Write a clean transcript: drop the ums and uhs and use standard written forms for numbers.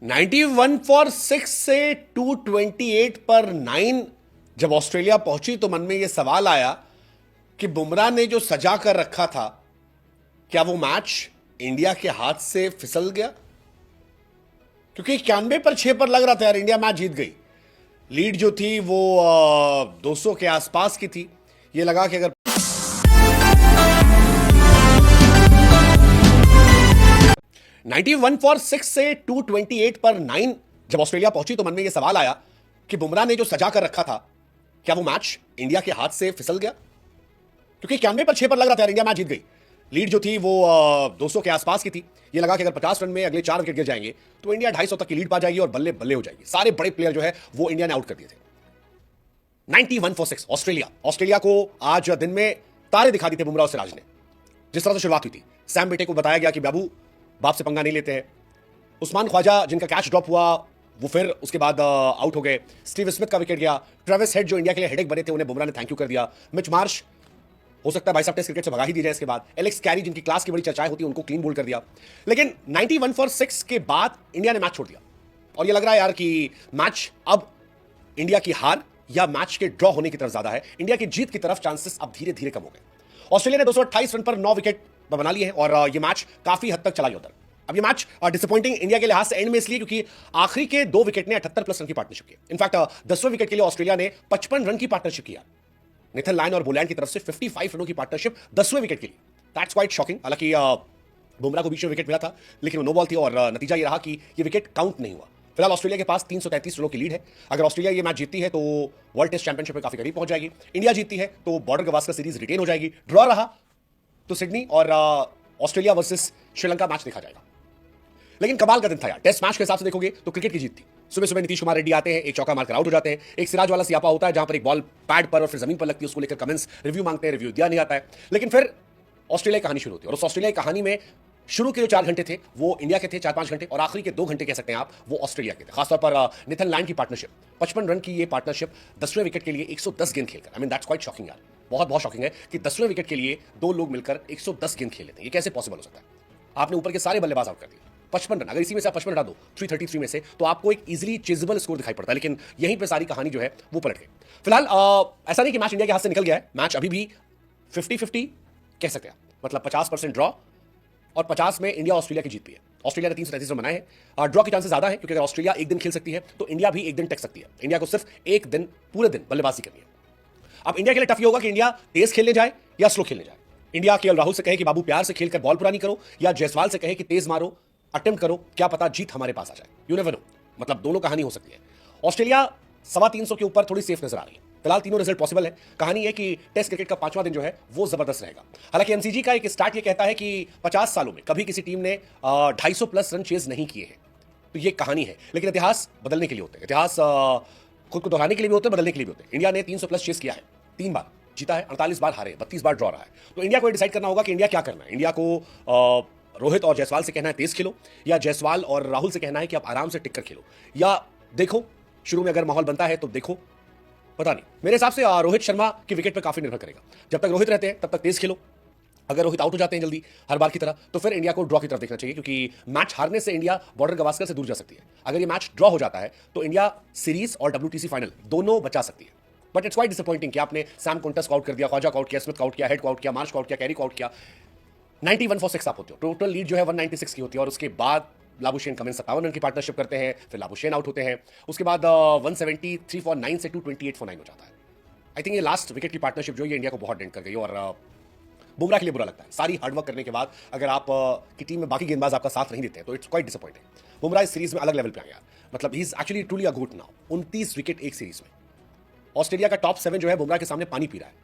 91 for 6 से 228 पर 9 जब ऑस्ट्रेलिया पहुंची तो मन में यह सवाल आया कि बुमराह ने जो सजा कर रखा था, क्या वो मैच इंडिया के हाथ से फिसल गया? क्योंकि 91 पर 6 पर लग रहा था यार इंडिया मैच जीत गई। लीड जो थी वो 200 के आसपास की थी। ये लगा कि अगर 91 फॉर 6 से 228 पर 9 जब ऑस्ट्रेलिया पहुंची तो मन में यह सवाल आया कि बुमराह ने जो सजा कर रखा था, क्या वो मैच इंडिया के हाथ से फिसल गया? क्योंकि 91 पर 6 पर लग रहा था इंडिया मैच जीत गई। लीड जो थी वो 200 के आसपास की थी। ये लगा कि अगर 50 रन में अगले 4 विकेट गिर जाएंगे तो इंडिया 250 तक की लीड पा जाएगी और बल्ले बल्ले हो जाएगी। सारे बड़े प्लेयर जो है वो इंडिया ने आउट कर दिए थे। 91 फॉर 6 ऑस्ट्रेलिया को आज दिन में तारे दिखा दिए थे बुमराह और सिराज ने। जिस तरह से शुरुआत हुई थी, सैम बेटे को बताया गया कि बाबू बाप से पंगा नहीं लेते हैं। उस्मान ख्वाजा जिनका कैच ड्रॉप हुआ वो फिर उसके बाद आउट हो गए। स्टीव स्मिथ का विकेट गया। ट्रेविस हेड जो इंडिया के लिए हेडेक बने थे उन्हें बुमराह ने थैंक यू कर दिया। मिच मार्श हो सकता है भाई साहब टेस्ट क्रिकेट से भगा ही दी जाए इसके बाद। एलेक्स कैरी जिनकी क्लास की बड़ी चर्चाएं होती है उनको क्लीन बोल्ड कर दिया। लेकिन 91 फॉर 6 के बाद इंडिया ने मैच छोड़ दिया और ये लग रहा है यार कि मैच अब इंडिया की हार या मैच के ड्रॉ होने की तरफ ज्यादा है। इंडिया की जीत की तरफ चांसेस अब धीरे धीरे कम हो गए। ऑस्ट्रेलिया ने 228 रन पर 9 विकेट बना लिए हैं और ये मैच काफी हद तक चला गया उधर। अब ये मैच डिसअपॉइंटिंग इंडिया के लिहाज से एंड में इसलिए क्योंकि आखिरी के 2 विकेट ने 78 प्लस रन की पार्टनरशिप की। इनफैक्ट 10वें विकेट के लिए ऑस्ट्रेलिया ने 55 रन की पार्टनरशिप किया। नेथन लायन और बोलैंड की तरफ से 55 रनों की पार्टनरशिप 10वें विकेट के लिए। That's quite shocking. हालांकि बुमराह को बीच में विकेट मिला था लेकिन वो नो बॉल थी और नतीजा ये रहा कि ये विकेट काउंट नहीं हुआ। फिलहाल ऑस्ट्रेलिया के पास 333 रनों की लीड है। अगर ऑस्ट्रेलिया ये मैच जीतती है तो वर्ल्ड टेस्ट चैंपियनशिप में काफी करीब पहुंच जाएगी। इंडिया जीतती है तो बॉर्डर गवास्कर सीरीज रिटेन हो जाएगी। ड्रॉ रहा तो सिडनी और ऑस्ट्रेलिया वर्सेस श्रीलंका मैच देखा जाएगा। लेकिन कमाल का दिन था यार। टेस्ट मैच के हिसाब से देखोगे तो क्रिकेट की जीत थी। सुबह सुबह नीतीश कुमार रेड्डी आते हैं, एक चौका मारकर आउट हो जाते हैं। एक सिराज वाला सियापा होता है जहां पर एक बॉल पैड पर और फिर जमीन पर लगती है, उसको लेकर कमेंट्स रिव्यू मांगते हैं, रिव्यू दिया नहीं जाता है। लेकिन फिर ऑस्ट्रेलिया की कहानी शुरू होती है और उस ऑस्ट्रेलिया की कहानी में शुरू के जो 4 घंटे थे वो इंडिया के थे, 4-5 घंटे, और आखिरी के 2 घंटे कह सकते हैं आप वो ऑस्ट्रेलिया के थे। खासतौर पर नेथन लायन की पार्टनरशिप, 55 रन की ये पार्टनरशिप 10वें विकेट के लिए 110 गेंद खेलकर। I mean that's quite shocking यार। बहुत बहुत शॉकिंग है कि 10वें विकेट के लिए 2 लोग मिलकर 110 गेंद खेल लेते हैं। ये कैसे पॉसिबल हो सकता है? आपने ऊपर के सारे बल्लेबाज आउट कर दिए। 55 रन, अगर इसी में से आप 55 हटा दो 333 में से तो आपको एक इजीली चेजेबल स्कोर दिखाई पड़ता है। लेकिन यहीं पे सारी कहानी जो है वो पलट गई। फिलहाल ऐसा नहीं कि मैच इंडिया के हाथ से निकल गया है। मैच अभी भी 50-50 कह सकते हैं, मतलब 50% ड्रॉ और 50 में इंडिया ऑस्ट्रेलिया की जीत भी है। ऑस्ट्रेलिया ने 333 रन बनाए हैं। ड्रॉ के चांसेस ज्यादा है क्योंकि अगर ऑस्ट्रेलिया एक दिन खेल सकती है तो इंडिया भी एक दिन टेक सकती है। इंडिया को सिर्फ एक दिन, पूरे दिन बल्लेबाजी करनी है। अब इंडिया के लिए टफ ये होगा कि इंडिया तेज खेलने जाए या स्लो खेलने जाए। इंडिया केएल राहुल से कहे कि बाबू प्यार से खेलकर बॉल पुरानी करो, या जायसवाल से कहे कि तेज मारो, अटेम्प्ट करो, क्या पता जीत हमारे पास आ जाए। यू नेवर नो, मतलब दोनों कहानी हो सकती है। ऑस्ट्रेलिया 325 के ऊपर थोड़ी सेफ नजर आ रही है। फिलहाल तीनों रिजल्ट पॉसिबल है। कहानी है कि टेस्ट क्रिकेट का 5वां दिन जो है वो जबरदस्त रहेगा। हालांकि एमसीजी का एक स्टार्ट ये कहता है कि 50 सालों में कभी किसी टीम ने 250 प्लस रन चेज नहीं किए हैं। तो ये कहानी है, लेकिन इतिहास बदलने के लिए होते हैं। इतिहास खुद को दोहराने के लिए भी होते हैं, बदलने के लिए भी होते हैं। इंडिया ने 300 प्लस चेज किया है, 3 बार जीता है, 48 बार हारे, 32 बार ड्रॉ रहा है। तो इंडिया को डिसाइड करना होगा कि इंडिया क्या करना है। इंडिया को रोहित और जायसवाल से कहना है तेज खेलो, या जायसवाल और राहुल से कहना है कि आप आराम से टिक कर खेलो, या देखो शुरू में अगर माहौल बनता है तो देखो, पता नहीं। मेरे हिसाब से रोहित शर्मा की विकेट पे काफी निर्भर करेगा। जब तक रोहित रहते हैं तब तक तेज खेलो। अगर रोहित आउट हो जाते हैं जल्दी हर बार की तरह तो फिर इंडिया को ड्रॉ की तरफ देखना चाहिए, क्योंकि मैच हारने से इंडिया बॉर्डर गवास्कर से दूर जा सकती है। अगर ये मैच ड्रॉ हो जाता है तो इंडिया सीरीज और WTC फाइनल दोनों बचा सकती है। बट इट्स क्वाइट डिसअपॉइंटिंग कि आपने सैम कुंटस को आउट कर दिया, ख्वाजा को आउट किया, स्मिथ को आउट किया, हेड को आउट किया, मार्श को आउट किया, कैरी को आउट किया। 91 फॉर 6 आप होते हो। टोटल लीड जो है 196 की होती है और उसके बाद लाबुशेन कमिंस 57 रन की पार्टनरशिप करते हैं, फिर लाबुशेन आउट होते हैं। उसके बाद 173 फॉर 9 से 228 फॉर 9 हो जाता है। आई थिंक ये लास्ट विकेट की पार्टनरशिप जो है इंडिया को बहुत डेंट कर गई और बुमराह के लिए बुरा लगता है। सारी हार्डवर्क करने के बाद अगर आप की टीम में बाकी गेंदबाज आपका साथ नहीं देते हैं तो इट्स क्वाइट डिसअपॉइंटिंग। बुमराह इस सीरीज में अलग लेवल पे आ गया, मतलब he is actually truly a goat now. 29 wicket एक सीरीज में। ऑस्ट्रेलिया का टॉप 7 जो है बुमराह के सामने पानी पी रहा है।